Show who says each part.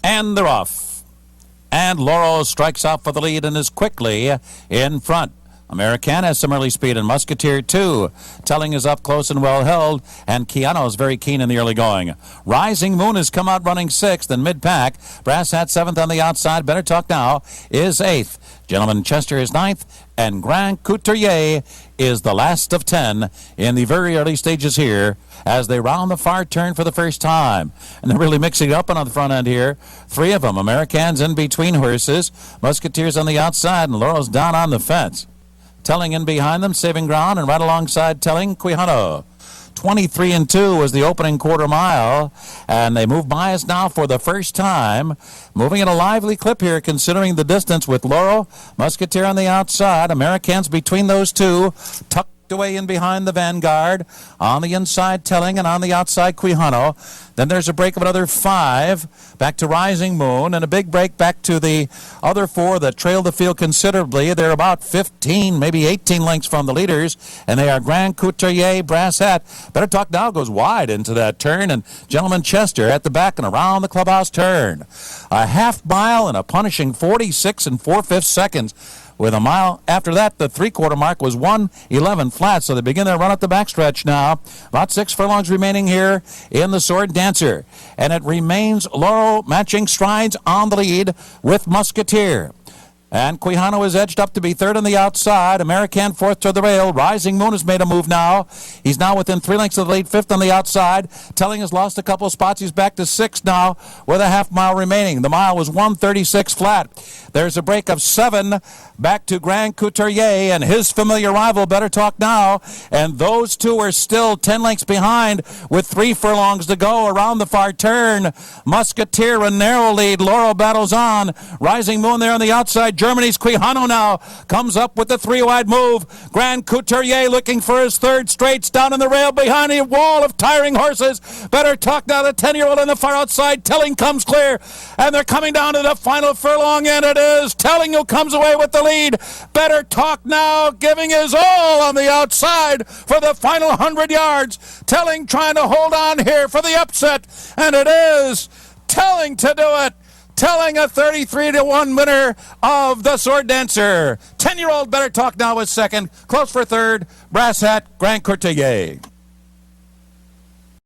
Speaker 1: And they're off. And Laurel strikes out for the lead and is quickly in front. American has some early speed, and Musketeer, too. Telling is up close and well held, and Keanu is very keen in the early going. Rising Moon has come out running sixth in mid-pack. Brass Hat seventh on the outside. Better Talk Now is eighth. Gentleman Chester is ninth, and Grand Couturier is the last of 10 in the very early stages here as they round the far turn for the first time. And they're really mixing it up on the front end here. Three of them. Americans in between horses. Musketeers on the outside, and Laurel's down on the fence. Telling in behind them, saving ground, and right alongside Telling, Quijano. 23-2 was the opening quarter mile, and they move by us now for the first time. Moving at a lively clip here, considering the distance with Laurel, Musketeer on the outside, Americans between those two, tucked away in behind the vanguard. On the inside, Telling, and on the outside, Quijano. Then there's a break of another 5 back to Rising Moon, and a big break back to the other 4 that trail the field considerably. They're about 15, maybe 18 lengths from the leaders, and they are Grand Couturier, Brass Hat. Better Talk Now goes wide into that turn, and Gentleman Chester at the back and around the clubhouse turn. A half mile and a punishing 46 4/5 seconds. With a mile after that, the three-quarter mark was 1:11 flat, so they begin their run up the backstretch now. About 6 furlongs remaining here in the Sword Dancer. And it remains Laurel matching strides on the lead with Musketeer. And Quijano is edged up to be third on the outside. American fourth to the rail. Rising Moon has made a move now. He's now within 3 lengths of the lead, fifth on the outside. Telling has lost a couple of spots. He's back to 6 now with a half mile remaining. The mile was 1:36 flat. There's a break of 7 back to Grand Couturier and his familiar rival, Better Talk Now. And those two are still 10 lengths behind with 3 furlongs to go around the far turn. Musketeer a narrow lead. Laurel battles on. Rising Moon there on the outside. Germany's Quijano now comes up with the 3-wide move. Grand Couturier looking for his third straights down in the rail behind a wall of tiring horses. Better Talk Now, the 10-year-old on the far outside. Telling comes clear, and they're coming down to the final furlong, and it is Telling who comes away with the lead. Better Talk Now giving his all on the outside for the final 100 yards. Telling trying to hold on here for the upset, and it is Telling to do it. Telling a 33-1 winner of the Sword Dancer. 10-year-old Better Talk Now is second. Close for third. Brass Hat, Grand Couturier.